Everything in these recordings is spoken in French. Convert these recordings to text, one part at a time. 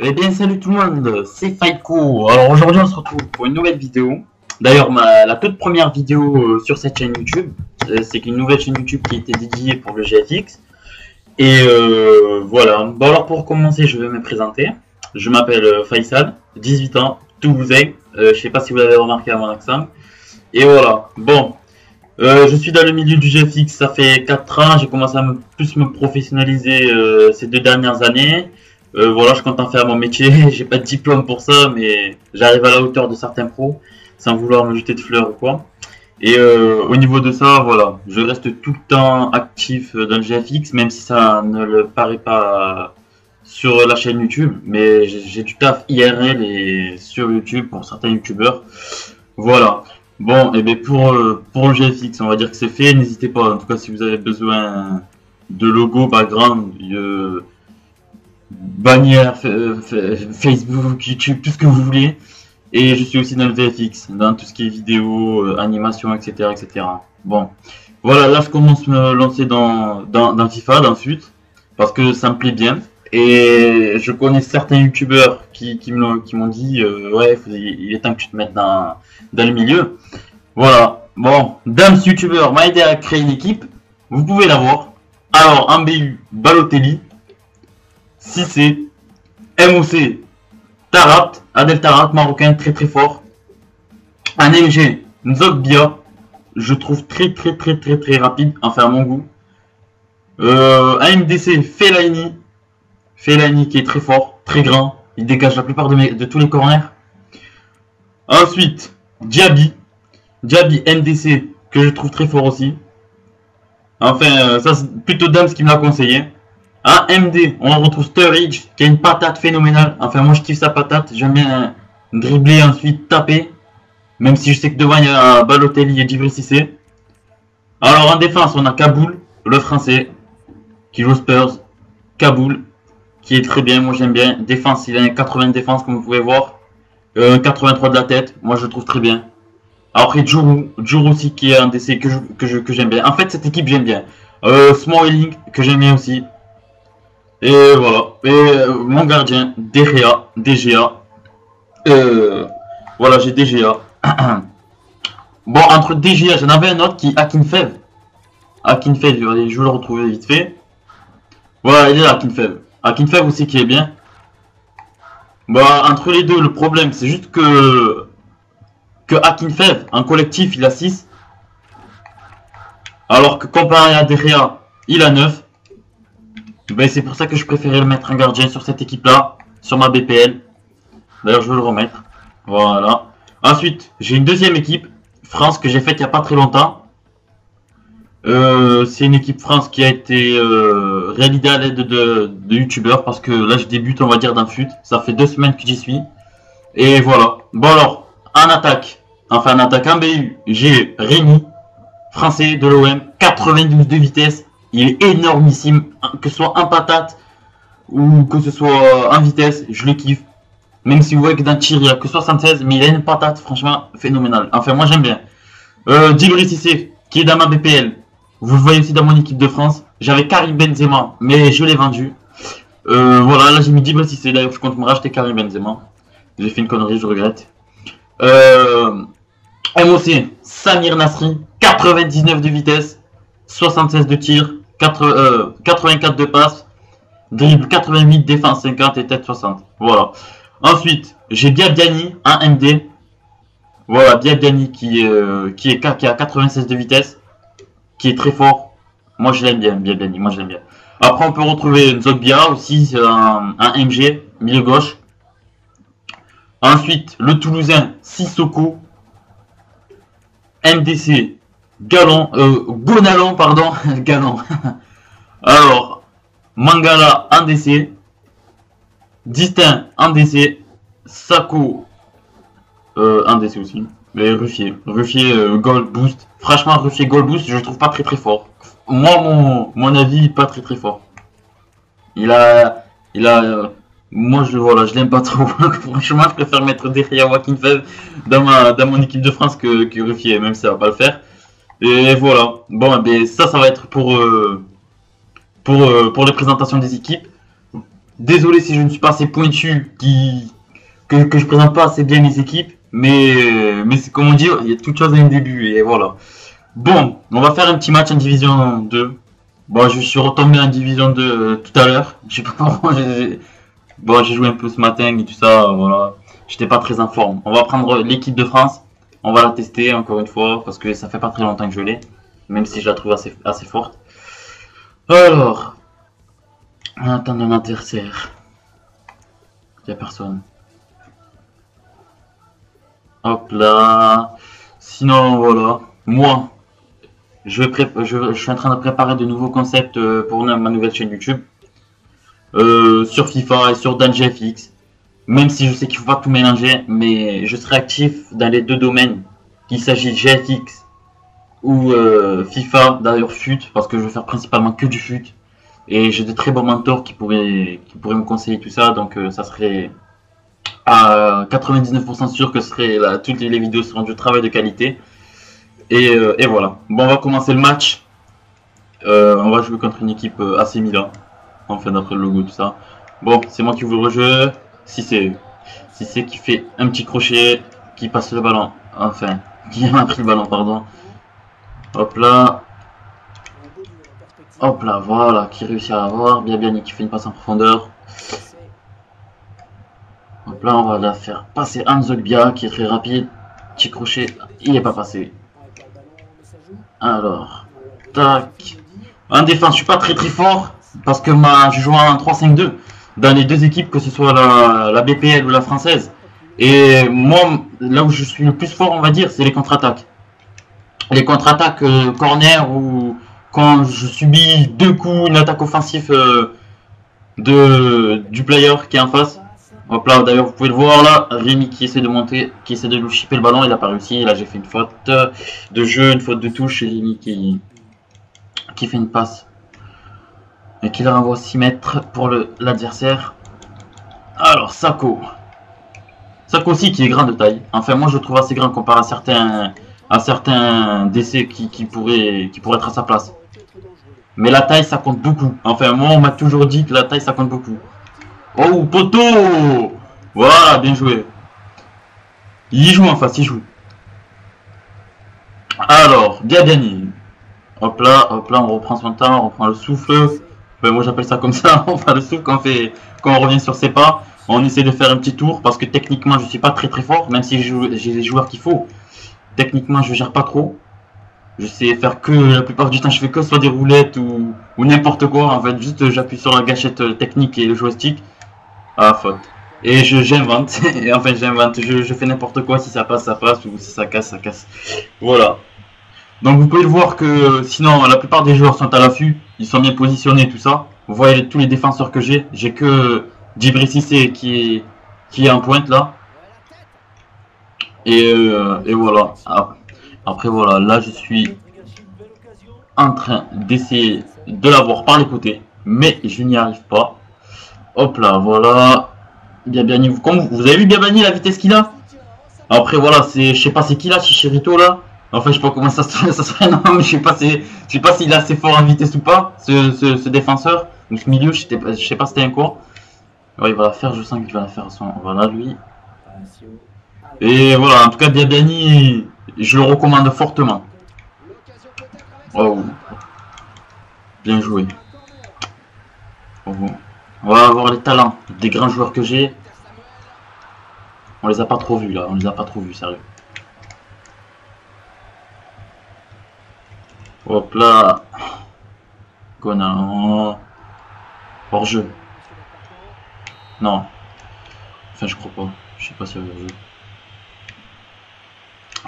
Eh bien salut tout le monde, c'est Faiko. Alors aujourd'hui on se retrouve pour une nouvelle vidéo. D'ailleurs la toute première vidéo sur cette chaîne YouTube, c'est une nouvelle chaîne YouTube qui a été dédiée pour le GFX. Et voilà, bon alors pour commencer je vais me présenter. Je m'appelle Faisal, 18 ans, toulousain, je sais pas si vous l'avez remarqué à mon accent. Et voilà, bon, je suis dans le milieu du GFX, ça fait 4 ans, j'ai commencé à plus me professionnaliser ces 2 dernières années. Voilà, je compte en faire mon métier, j'ai pas de diplôme pour ça, mais j'arrive à la hauteur de certains pros, sans vouloir me jeter de fleurs ou quoi. Et au niveau de ça, voilà, je reste tout le temps actif dans le GFX, même si ça ne le paraît pas sur la chaîne YouTube, mais j'ai du taf IRL et sur YouTube pour certains YouTubeurs. Voilà. Bon, et bien pour le GFX, on va dire que c'est fait. N'hésitez pas, en tout cas, si vous avez besoin de logo, background, bannière, Facebook, YouTube, tout ce que vous voulez. Et je suis aussi dans le VFX, dans tout ce qui est vidéo, animation, etc., etc. Bon, voilà, là je commence à me lancer dans FIFA, dans FUT, parce que ça me plaît bien. Et je connais certains youtubeurs qui m'ont dit ouais, il est temps que tu te mettes dans le milieu. Voilà, bon, Dams youtubeur m'a aidé à créer une équipe, vous pouvez la voir. Alors, en BU, Balotelli, Cissé, MOC, Tarat, Adel Tarat, marocain, très très fort. Un MG, Nzogbia, je trouve très rapide, enfin à mon goût. Un MDC, Fellaini qui est très fort, très grand, il dégage la plupart de tous les corners. Ensuite, Diaby MDC, que je trouve très fort aussi. Enfin, ça c'est plutôt Dams qui me l'a conseillé. Un MD, on retrouve Sturridge qui a une patate phénoménale. Enfin, moi je kiffe sa patate. J'aime bien dribbler, ensuite taper. Même si je sais que devant il y a Balotelli et Djibril Cissé. Alors en défense, on a Kaboul, le français, qui joue Spurs. Kaboul, qui est très bien, moi j'aime bien. Défense, il a 80 de défense comme vous pouvez voir. 83 de la tête, moi je le trouve très bien. Après Djourou aussi qui est un DC que j'aime bien. En fait, cette équipe j'aime bien. Smalling que j'aime bien aussi. Et voilà. Et mon gardien, DGA. Voilà, j'ai DGA. Bon, entre DGA, j'en avais un autre qui est Akinfev. Akinfev, je vais le retrouver vite fait. Voilà, il est là, Akinfev. Akinfev aussi qui est bien. Bah, entre les deux, le problème, c'est juste que Akinfev, en collectif, il a 6. Alors que comparé à DGA, il a 9. Ben, c'est pour ça que je préférais le mettre en gardien sur cette équipe-là, sur ma BPL. D'ailleurs, je vais le remettre. Voilà. Ensuite, j'ai une deuxième équipe, France, que j'ai faite il n'y a pas très longtemps. C'est une équipe France qui a été réalisée à l'aide de youtubeurs, parce que là, je débute, on va dire, dans FUT. Ça fait 2 semaines que j'y suis. Et voilà. Bon alors, en attaque, enfin en attaque en BU, j'ai Rémi, français de l'OM, 92 de vitesse. Il est énormissime, que ce soit en patate ou que ce soit en vitesse, je le kiffe. Même si vous voyez que d'un tir il n'y a que 76, mais il a une patate franchement phénoménale. Enfin moi j'aime bien. Djibril Cissé, qui est dans ma BPL. Vous le voyez aussi dans mon équipe de France. J'avais Karim Benzema, mais je l'ai vendu. Voilà, là j'ai mis Djibril Cissé, d'ailleurs je compte me racheter Karim Benzema. J'ai fait une connerie, je regrette. MOC, Samir Nasri, 99 de vitesse, 76 de tir. 84 de passe, dribble 88, défense 50 et tête 60. Voilà. Ensuite, j'ai Biabiani, un MD. Voilà, Biabiani qui a 96 de vitesse, qui est très fort. Moi je l'aime bien, Biabiani, moi je l'aime bien. Après on peut retrouver Nzogbia aussi, un MG, milieu gauche. Ensuite, le Toulousain, Sissoko, MDC, Gonalon, pardon, Galon. Alors, Mangala en DC, Distin en DC, Sako en DC aussi, mais Ruffier Gold Boost. Franchement, Ruffier Gold Boost, je le trouve pas très fort. Moi, mon avis, pas très fort. Moi je l'aime pas trop. Franchement, je préfère mettre Derrière Wakinfev dans mon équipe de France que Ruffier, même si ça va pas le faire. Et voilà. Bon, ben ça va être pour les présentations des équipes. Désolé si je ne suis pas assez pointu, que je présente pas assez bien mes équipes. Mais c'est comme on dit, il y a toute chose à un début. Et voilà. Bon, on va faire un petit match en Division 2. Bon, je suis retombé en Division 2 tout à l'heure. Je sais pas pourquoi bon, j'ai joué un peu ce matin et tout ça, voilà. J'étais pas très en forme. On va prendre l'équipe de France. On va la tester encore une fois parce que ça fait pas très longtemps que je l'ai. Même si je la trouve assez forte. Alors, on attend un adversaire. Il y a personne. Hop là. Sinon, voilà. Moi, je suis en train de préparer de nouveaux concepts pour ma nouvelle chaîne YouTube. Sur FIFA et sur DanGFX. Même si je sais qu'il ne faut pas tout mélanger, mais je serai actif dans les deux domaines, qu'il s'agit de GFX ou FIFA, d'ailleurs FUT, parce que je vais faire principalement que du FUT. Et j'ai de très bons mentors qui pourraient me conseiller tout ça, donc ça serait à 99% sûr que toutes les vidéos seront du travail de qualité. Et voilà. Bon, on va commencer le match. On va jouer contre une équipe AC Milan. Enfin, d'après le logo, tout ça. Bon, c'est moi qui ouvre le jeu. Si c'est qui fait un petit crochet, qui passe le ballon. Enfin, qui a pris le ballon, pardon. Hop là. Hop là, voilà, qui réussit à avoir. Biabiani qui fait une passe en profondeur. Hop là, on va la faire passer Anzolbia qui est très rapide. Petit crochet, il n'est pas passé. Alors, tac. En défense, je suis pas très fort parce que je joue en 3-5-2 dans les deux équipes, que ce soit la BPL ou la française. Et moi, là où je suis le plus fort, on va dire, c'est les contre-attaques. Les contre-attaques corner ou quand je subis deux coups, une attaque offensive du player qui est en face. Hop là, d'ailleurs, vous pouvez le voir là, Rémi qui essaie de monter, qui essaie de nous chipper le ballon, il n'a pas réussi. Là, j'ai fait une faute de jeu, une faute de touche, et Rémi qui fait une passe et qui la renvoie 6 mètres pour l'adversaire. Alors, Sako aussi qui est grand de taille. Enfin, moi je le trouve assez grand comparé à certains DC qui pourraient être à sa place. Mais la taille ça compte beaucoup. Enfin, moi on m'a toujours dit que la taille ça compte beaucoup. Oh, poteau! Voilà, bien joué. Il joue en face, il joue. Alors, Biabiani. Hop là, on reprend son temps, on reprend le souffle. Ben, moi j'appelle ça comme ça, on prend le souffle quand on revient sur ses pas. On essaie de faire un petit tour parce que techniquement je suis pas très fort, même si j'ai les joueurs qu'il faut. Techniquement je gère pas trop. Je sais faire que la plupart du temps je fais que soit des roulettes ou n'importe quoi. En fait juste j'appuie sur la gâchette technique et le joystick. Ah faute. Et j'invente. Et en fait j'invente. Je fais n'importe quoi, si ça passe ça passe ou si ça casse ça casse. Voilà. Donc vous pouvez le voir que sinon la plupart des joueurs sont à l'affût, ils sont bien positionnés tout ça. Vous voyez tous les défenseurs que j'ai que Djibril Cissé qui est en pointe là. Et voilà. Après voilà, là je suis en train d'essayer de l'avoir par les côtés, mais je n'y arrive pas. Hop là, voilà. Biabiani, comme vous avez vu Biabiani la vitesse qu'il a. Après voilà, je sais pas c'est qui là, Chicharito là. Enfin, je sais pas comment ça serait, non, mais je sais pas s'il est assez fort en vitesse ou pas, ce défenseur, ou ce milieu, je sais pas si c'était un quoi. Ouais, il va la faire, je sens qu'il va la faire à son. Voilà, lui. Et voilà, en tout cas, Biabiani, je le recommande fortement. Oh. Bien joué. Oh. On va avoir les talents des grands joueurs que j'ai. On les a pas trop vus là, on les a pas trop vus, sérieux. Hop là. Conan. Hors jeu. Non. Enfin, je crois pas. Je sais pas si c'est hors jeu.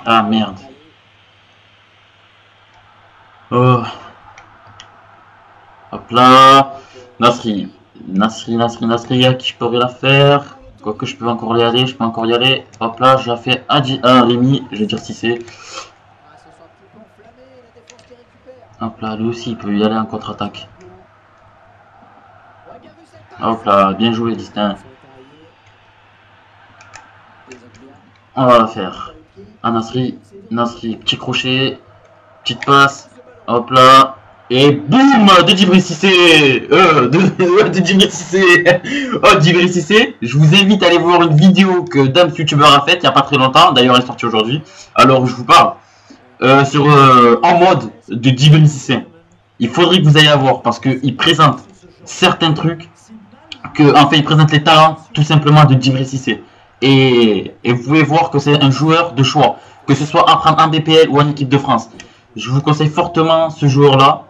Ah merde. Oh. Hop là. Nasri, à qui je pourrais la faire. Quoique je peux encore y aller, Hop là, je la fais à Rémi, je vais dire si c'est. Hop là, lui aussi, il peut y aller en contre-attaque. Hop là, bien joué, Distin. On va la faire. À Nasri, petit crochet, petite passe. Hop là, Et boum de Djibril Cissé de Djibril Cissé oh, Djibril Cissé, je vous invite à aller voir une vidéo que Dams YouTuber a faite il n'y a pas très longtemps, d'ailleurs elle est sortie aujourd'hui, alors je vous parle, sur en mode de Djibril Cissé. Il faudrait que vous ayez à voir, parce qu'il présente certains trucs, enfin il présente les talents tout simplement de Djibril Cissé. Et vous pouvez voir que c'est un joueur de choix, que ce soit à prendre en BPL ou en équipe de France. Je vous conseille fortement ce joueur-là.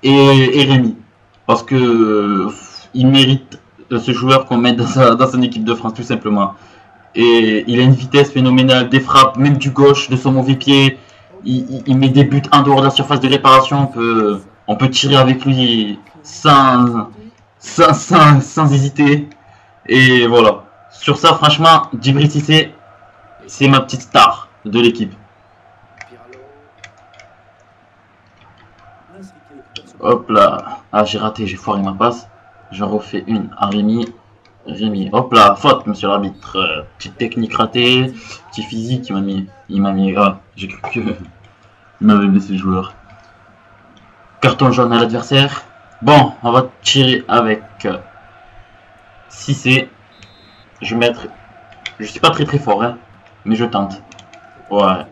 Et Rémi, parce que il mérite ce joueur qu'on mette dans son équipe de France tout simplement. Et il a une vitesse phénoménale, des frappes, même du gauche, de son mauvais pied. Il met des buts en dehors de la surface de réparation. On peut tirer avec lui sans hésiter. Et voilà. Sur ça, franchement, Djibril Cissé, c'est ma petite star de l'équipe. Hop là. Ah, j'ai raté, j'ai foiré ma passe. J'en refais une à Rémi. Rémi, hop là, faute, monsieur l'arbitre. Petite technique ratée. Petit physique, il m'a mis. Ah, j'ai cru que. Il m'avait blessé le joueur. Carton jaune à l'adversaire. Bon, on va tirer avec Cissé. Je vais mettre. Je suis pas très fort, hein. Mais je tente. Ouais.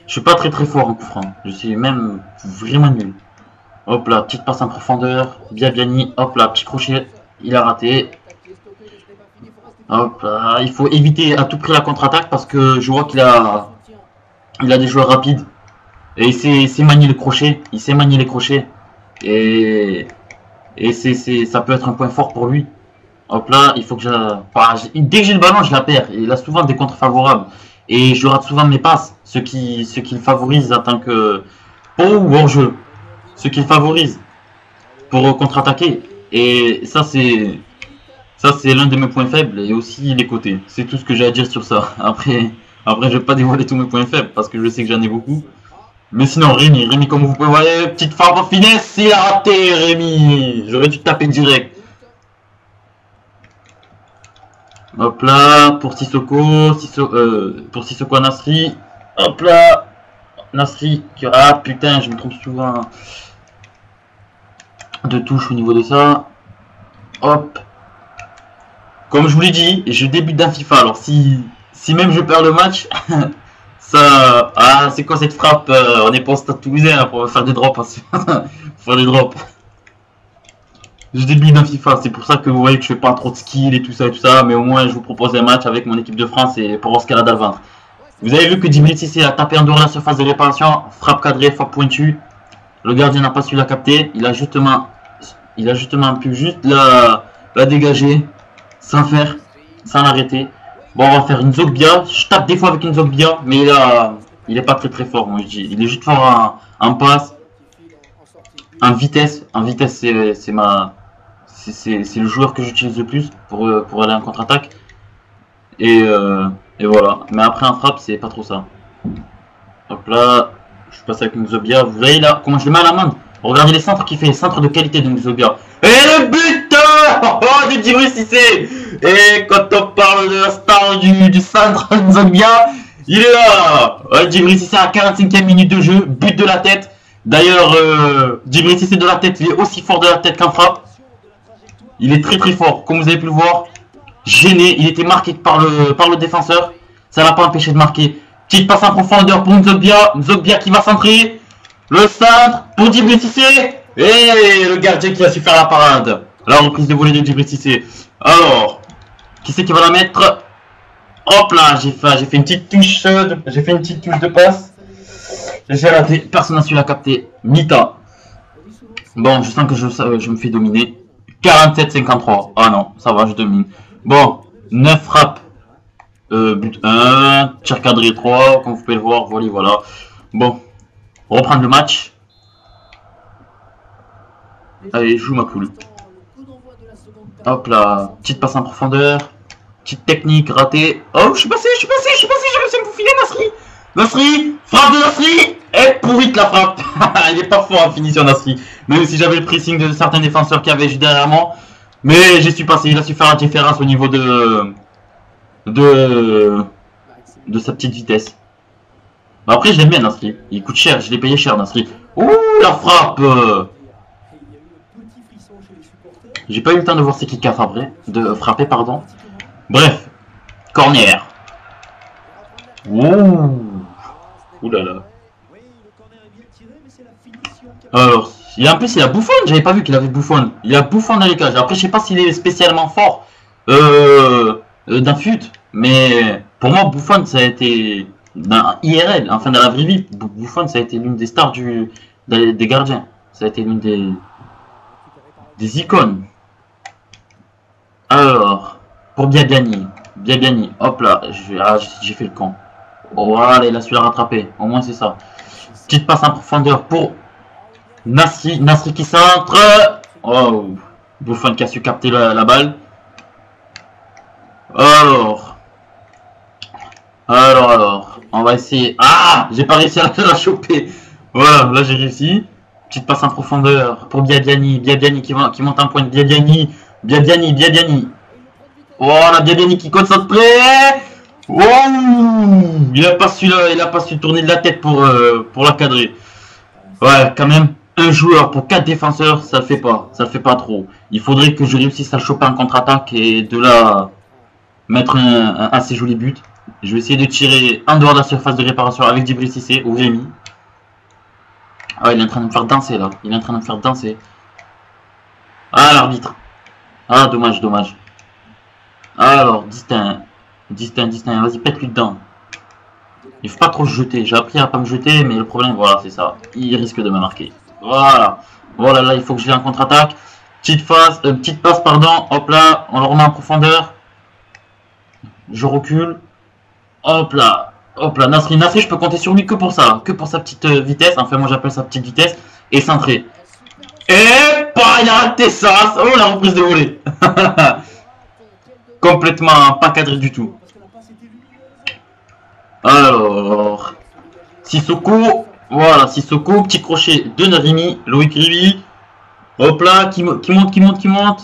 Je suis pas très fort en coup franc. Je suis même vraiment nul. Hop là, petite passe en profondeur, Biabiani, hop là, petit crochet, il a raté. Hop là, il faut éviter à tout prix la contre-attaque parce que je vois qu'il a des joueurs rapides. Et il sait manier le crochet, il sait manier les crochets. Et ça peut être un point fort pour lui. Hop là, il faut que dès que j'ai le ballon, je la perds. Il a souvent des contres favorables. Et je rate souvent mes passes, ce qui le favorise en tant que hors-jeu. Ce qu'il favorise pour contre-attaquer. Et ça c'est l'un de mes points faibles et aussi les côtés. C'est tout ce que j'ai à dire sur ça. Après je vais pas dévoiler tous mes points faibles parce que je sais que j'en ai beaucoup. Mais sinon Rémi comme vous pouvez voir, petite frappe en finesse, il a raté Rémi. J'aurais dû taper direct. Hop là, pour Sissoko à Nasri. Hop là, Nasri qui rate, putain je me trompe souvent de touche au niveau de ça. Hop. Comme je vous l'ai dit, je débute d'un FIFA. Alors si même je perds le match, ça. Ah, c'est quoi cette frappe? On n'est pas au Stade Toulousain pour faire des drops. Faire des drops. Je débute d'un FIFA, c'est pour ça que vous voyez que je fais pas trop de skill et tout ça, mais au moins je vous propose un match avec mon équipe de France et pour voir ce qu'elle a dans le ventre. Vous avez vu que Djibril Cissé a tapé en dehors de la surface de réparation, frappe cadrée, frappe pointue. Le gardien n'a pas su la capter. Il a justement pu juste la dégager sans l'arrêter. Bon, on va faire une Zogbia. Je tape des fois avec une Zogbia, mais il est pas très fort, moi je dis. Il est juste fort en passe, en vitesse. En vitesse, c'est le joueur que j'utilise le plus pour aller en contre-attaque. Et voilà. Mais après en frappe, c'est pas trop ça. Hop là. Je passe avec Nzobia. Vous voyez là comment je le mets à la main. Regardez les centres qu'il fait. Centre de qualité de Nzobia. Et le buteur de Djibril Cissé. Et quand on parle de la star du centre Nzobia, il est là. Djibril Cissé à 45e minute de jeu. But de la tête. D'ailleurs, Djibril Cissé de la tête, il est aussi fort de la tête qu'en frappe. Il est très fort. Comme vous avez pu le voir. Gêné. Il était marqué par le défenseur. Ça l'a pas empêché de marquer. Petite passe en profondeur pour Nzobia qui va centrer. Le centre pour Djibril Cissé. Et le gardien qui a su faire la parade. La reprise de volée de Djibril Cissé. Alors, qui c'est qui va la mettre? Hop là, j'ai fait une petite touche de passe. J'ai raté, personne n'a su la capter. Mita. Bon, je sens que je me fais dominer. 47-53. Ah non, ça va, je domine. Bon, 9 frappes. But 1, tir cadré 3, comme vous pouvez le voir, voilà. Bon, reprendre le match. Allez, je joue ma poule. Hop là, petite passe en profondeur. Petite technique ratée. Oh, je suis passé, j'ai réussi à me faufiler, Nasri, frappe de Nasri. Et pourrite la frappe. Il est pas fort en finition, Nasri. Même si j'avais le pressing de certains défenseurs qui avaient juste derrière moi. Mais j'y suis passé, il a su faire la différence au niveau de sa petite vitesse. Après je l'aime bien Nasri, il coûte cher, je l'ai payé cher Nasri. Ouh, la frappe. J'ai pas eu le temps de voir c'est qui a frappé, pardon. Bref, corner. Ouh. Ouh là là. Alors, en plus il a Buffon, j'avais pas vu qu'il avait Buffon. Il a Buffon dans les cages. Après je sais pas s'il est spécialement fort d'un fut, mais pour moi Buffon ça a été dans IRL, enfin dans la vraie vie, Buffon ça a été l'une des stars des gardiens. Ça a été l'une des icônes. Alors, pour Biabiani, hop là, j'ai fait le con. Oh voilà, il a su la rattraper, au moins c'est ça. Petite passe en profondeur pour Nasri qui centre. Oh, Buffon qui a su capter la balle. Alors, on va essayer. Ah, j'ai pas réussi à la choper. Voilà, là j'ai réussi. Petite passe en profondeur pour Biabiani qui monte un point de Biabiani. Voilà, Biabiani qui concentre. Oh, il a pas su tourner de la tête pour la cadrer. Ouais, quand même, un joueur pour 4 défenseurs, ça le fait pas trop. Il faudrait que je réussisse à le choper en contre-attaque et de là mettre un assez joli but. Je vais essayer de tirer en dehors de la surface de réparation avec Djibril Cissé ou Rémi. Ah, il est en train de me faire danser là. Ah, l'arbitre. Ah, dommage. Alors, distinct. Vas-y, pète-lui dedans. Il faut pas trop se jeter. J'ai appris à pas me jeter, mais le problème, voilà, c'est ça. Il risque de me marquer. Voilà, là, il faut que je l'ai en contre-attaque. Petite passe, pardon. Hop là, on le remet en profondeur. Je recule. Hop là, Nasri, je peux compter sur lui que pour ça, que pour sa petite vitesse. Enfin, moi j'appelle ça petite vitesse. Et centré. Et il a raté ça. Oh, la reprise de volée. Complètement pas cadré du tout. Alors, Sissoko. Voilà, Sissoko, petit crochet de Narimi, Loïc Rivi. Hop là, qui monte.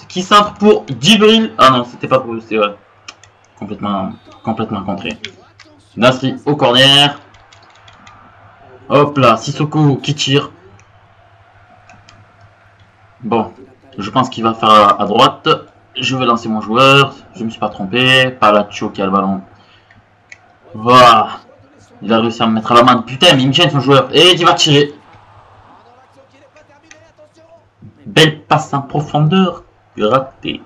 Qui centre pour Djibril. Ah non, c'était pas pour eux, c'est vrai. Complètement contré. Nasri au corner. Hop là, Sissoko qui tire. Bon, je pense qu'il va faire à droite. Je vais lancer mon joueur. Je me suis pas trompé. Palaccio qui a le ballon. Voilà. Il a réussi à me mettre à la main. Putain, mais il me gêne son joueur. Et il va tirer. Belle passe en profondeur. Raté.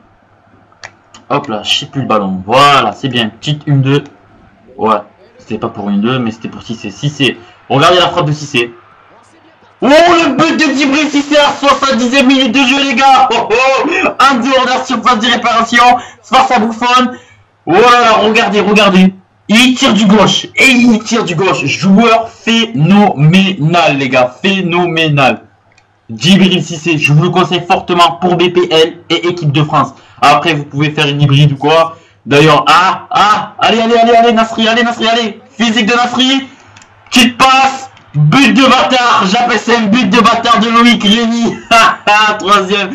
Hop là, je sais plus le ballon. Voilà, c'est bien. Petite 1-2. Ouais, c'était pas pour 1-2, mais c'était pour Cissé. Cissé. Regardez la frappe de Cissé. Oh, le but de Djibril Cissé à 70e minute de jeu, les gars. Oh, un dehors de la surface de réparation. Face à Buffon. Oh là là, regardez. Il tire du gauche. Joueur phénoménal, les gars. Phénoménal. Djibril Cissé, je vous le conseille fortement pour BPL et équipe de France. Après, vous pouvez faire une hybride ou quoi. D'ailleurs, allez, Nasri, allez. Physique de Nasri. Petite passe. But de bâtard. J'appelle ça un but de bâtard de Loïc Rémi. Troisième.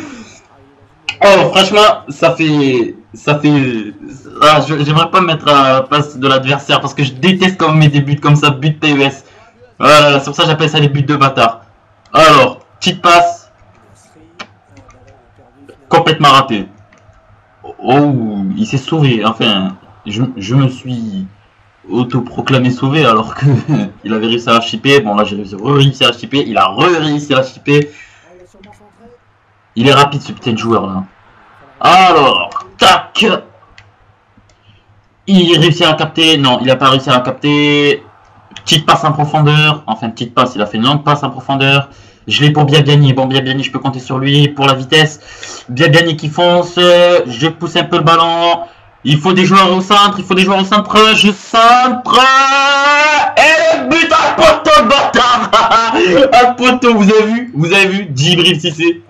Oh, franchement, ça fait... Ah, j'aimerais pas me mettre à la place de l'adversaire parce que je déteste quand on met des buts comme ça, but PES. Voilà, c'est pour ça que j'appelle ça les buts de bâtard. Alors, petite passe. Complètement raté. Oh, il s'est sauvé. Enfin, je me suis autoproclamé sauvé alors que il avait réussi à la chipper. Bon, là, j'ai réussi à la chipper. Il a réussi à la chipper. Il est rapide, ce putain de joueur là. Alors, tac. Il réussit à la capter. Non, il n'a pas réussi à la capter. Petite passe en profondeur. Enfin, petite passe. Il a fait une longue passe en profondeur. Je l'ai pour Biabiani. Bon, Biabiani, je peux compter sur lui pour la vitesse. Biabiani qui fonce. Je pousse un peu le ballon. Il faut des joueurs au centre. Je centre. Et le but à poteau, bâtard. À poteau, vous avez vu Djibril Cissé.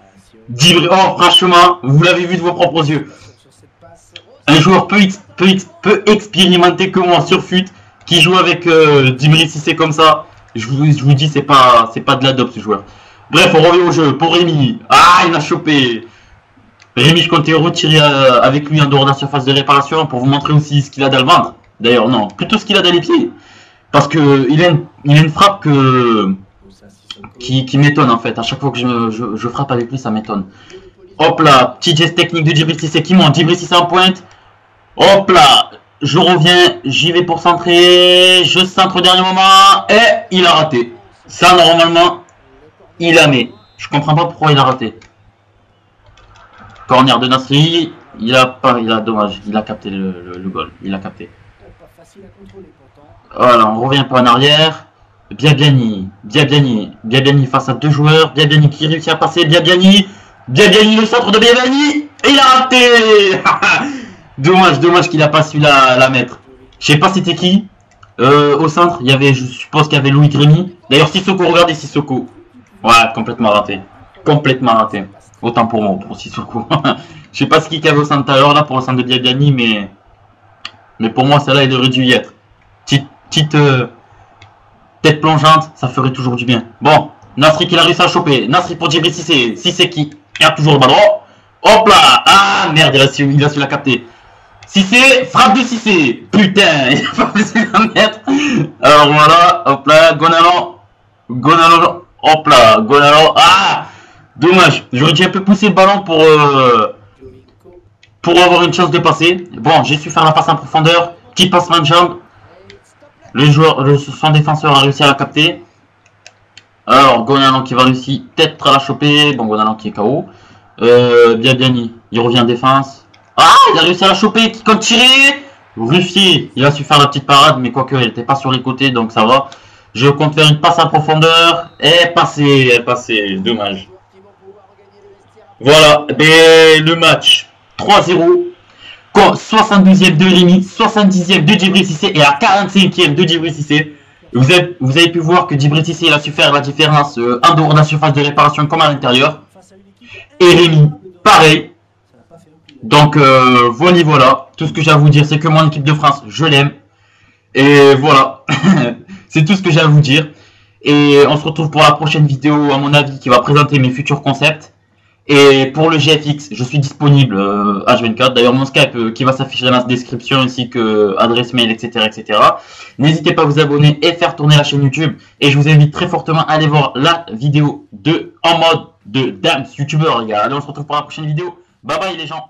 Oh, franchement, vous l'avez vu de vos propres yeux. Un joueur peu expérimenté que moi sur FUT qui joue avec Djibril Cissé comme ça. Je vous dis, c'est pas de la dope ce joueur. Bref, on revient au jeu. Pour Rémi. Ah, il m'a chopé. Rémi, je comptais retirer avec lui en dehors de la surface de réparation pour vous montrer aussi ce qu'il a dans le ventre. D'ailleurs, non, plutôt ce qu'il a dans les pieds. Parce que il a une frappe qui m'étonne en fait. À chaque fois que je frappe avec lui, ça m'étonne. Hop là, petit geste technique de Djibril Cissé qui monte. Djibril Cissé en pointe. Hop là, je reviens, j'y vais pour centrer. Je centre au dernier moment. Et il a raté. Ça, normalement, il a mis. Je comprends pas pourquoi il a raté. Corner de Nasri. Il a dommage. Il a capté le goal. Il a capté. Voilà, on revient pas en arrière. Biabiani face à deux joueurs. Biabiani qui réussit à passer. Biabiani, le centre de Biabiani. Et il a raté. Dommage qu'il a pas su la mettre. Je sais pas c'était qui. Au centre, il y avait, je suppose qu'il y avait Louis Grémy. D'ailleurs, Sissoko, regardez Sissoko. Ouais, complètement raté. Autant pour moi, pour Sissoko. Je sais pas ce qu'il y avait au centre tout à l'heure là pour le centre de Biabiani, mais pour moi, celle-là, il aurait dû y être. Petite tête plongeante, ça ferait toujours du bien. Bon, Nasri qui a réussi à choper. Nasri pour Djibril Cissé. Cissé qui a toujours le ballon. Hop là. Ah merde, il a su la capter. Cissé, frappe de Cissé. Putain, il a pas pu la mettre. Alors voilà, hop là, Gonalon. Hop là, Gonalon. Ah, dommage. J'aurais dû un peu pousser le ballon pour avoir une chance de passer. Bon, j'ai su faire la passe en profondeur. Petit passement de jambe. Son défenseur a réussi à la capter. Alors, Gonalon qui va réussir peut-être à la choper. Bon, Gonalon qui est KO. Biabiani, il revient en défense. Ah, il a réussi à la choper. Qui compte tirer. Ruffier, il a su faire la petite parade, mais quoique, elle n'était pas sur les côtés, donc ça va. Je compte faire une passe en profondeur. Et passer. Dommage. Voilà, et le match 3-0. 72e de Rémi, 70e de Djibril Cissé et à 45e de Djibril Cissé. Vous avez pu voir que Djibril Cissé a su faire la différence en dehors de la surface de réparation comme à l'intérieur. Et Rémi, pareil. Donc voilà. Tout ce que j'ai à vous dire, c'est que mon équipe de France, je l'aime. Et voilà. C'est tout ce que j'ai à vous dire. Et on se retrouve pour la prochaine vidéo, à mon avis, qui va présenter mes futurs concepts. Et pour le GFX, je suis disponible H24. D'ailleurs, mon Skype qui va s'afficher dans la description, ainsi que adresse mail, etc. N'hésitez pas à vous abonner et faire tourner la chaîne YouTube. Et je vous invite très fortement à aller voir la vidéo en mode de Dams YouTuber, les gars. Allez, on se retrouve pour la prochaine vidéo. Bye bye les gens.